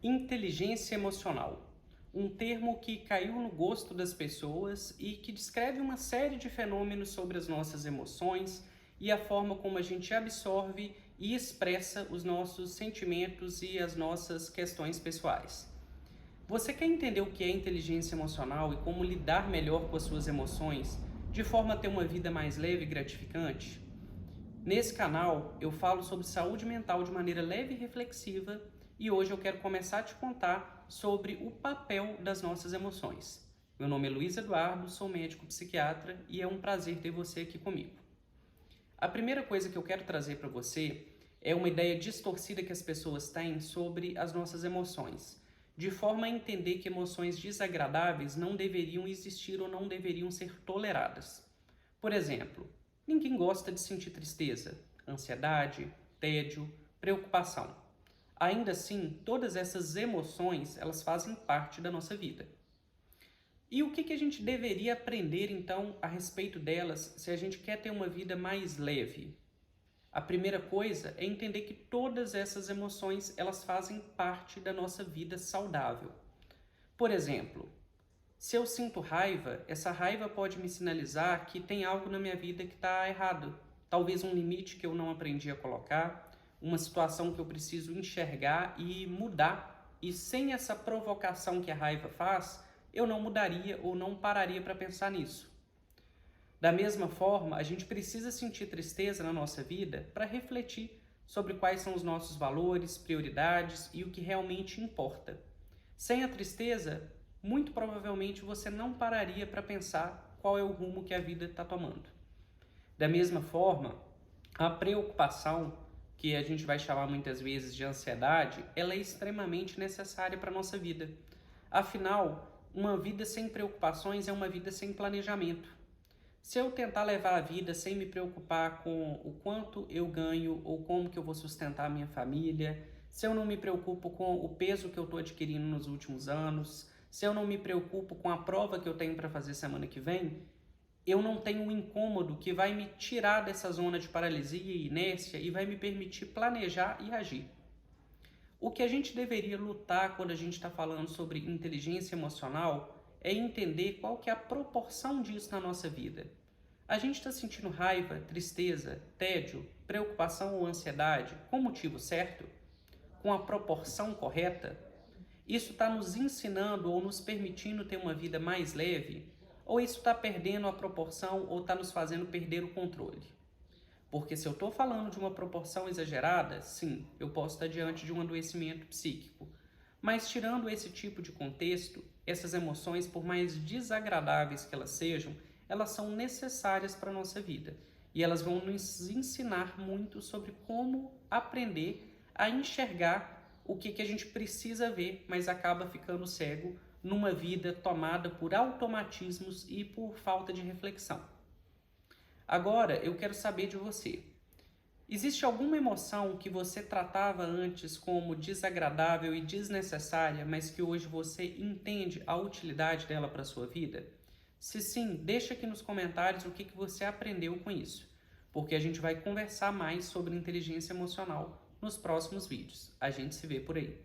Inteligência emocional, um termo que caiu no gosto das pessoas e que descreve uma série de fenômenos sobre as nossas emoções e a forma como a gente absorve e expressa os nossos sentimentos e as nossas questões pessoais. Você quer entender o que é inteligência emocional e como lidar melhor com as suas emoções, de forma a ter uma vida mais leve e gratificante? Nesse canal, eu falo sobre saúde mental de maneira leve e reflexiva e hoje eu quero começar a te contar sobre o papel das nossas emoções. Meu nome é Luiz Eduardo, sou médico psiquiatra e é um prazer ter você aqui comigo. A primeira coisa que eu quero trazer para você é uma ideia distorcida que as pessoas têm sobre as nossas emoções, de forma a entender que emoções desagradáveis não deveriam existir ou não deveriam ser toleradas. Por exemplo, ninguém gosta de sentir tristeza, ansiedade, tédio, preocupação. Ainda assim, todas essas emoções, elas fazem parte da nossa vida. E o que a gente deveria aprender, então, a respeito delas se a gente quer ter uma vida mais leve? A primeira coisa é entender que todas essas emoções, elas fazem parte da nossa vida saudável. Por exemplo, se eu sinto raiva, essa raiva pode me sinalizar que tem algo na minha vida que está errado. Talvez um limite que eu não aprendi a colocar, uma situação que eu preciso enxergar e mudar. E sem essa provocação que a raiva faz, eu não mudaria ou não pararia para pensar nisso. Da mesma forma, a gente precisa sentir tristeza na nossa vida para refletir sobre quais são os nossos valores, prioridades e o que realmente importa. Sem a tristeza, muito provavelmente você não pararia para pensar qual é o rumo que a vida está tomando. Da mesma forma, a preocupação, que a gente vai chamar muitas vezes de ansiedade, ela é extremamente necessária para a nossa vida. Afinal, uma vida sem preocupações é uma vida sem planejamento. Se eu tentar levar a vida sem me preocupar com o quanto eu ganho ou como que eu vou sustentar a minha família, se eu não me preocupo com o peso que eu estou adquirindo nos últimos anos, se eu não me preocupo com a prova que eu tenho para fazer semana que vem, eu não tenho um incômodo que vai me tirar dessa zona de paralisia e inércia e vai me permitir planejar e agir. O que a gente deveria lutar quando a gente está falando sobre inteligência emocional é entender qual que é a proporção disso na nossa vida. A gente está sentindo raiva, tristeza, tédio, preocupação ou ansiedade com o motivo certo? Com a proporção correta? Isso está nos ensinando ou nos permitindo ter uma vida mais leve? Ou isso está perdendo a proporção ou está nos fazendo perder o controle? Porque se eu estou falando de uma proporção exagerada, sim, eu posso estar diante de um adoecimento psíquico. Mas tirando esse tipo de contexto, essas emoções, por mais desagradáveis que elas sejam, elas são necessárias para a nossa vida. E elas vão nos ensinar muito sobre como aprender a enxergar o que a gente precisa ver, mas acaba ficando cego numa vida tomada por automatismos e por falta de reflexão. Agora, eu quero saber de você. Existe alguma emoção que você tratava antes como desagradável e desnecessária, mas que hoje você entende a utilidade dela para a sua vida? Se sim, deixa aqui nos comentários o que você aprendeu com isso, porque a gente vai conversar mais sobre inteligência emocional nos próximos vídeos. A gente se vê por aí.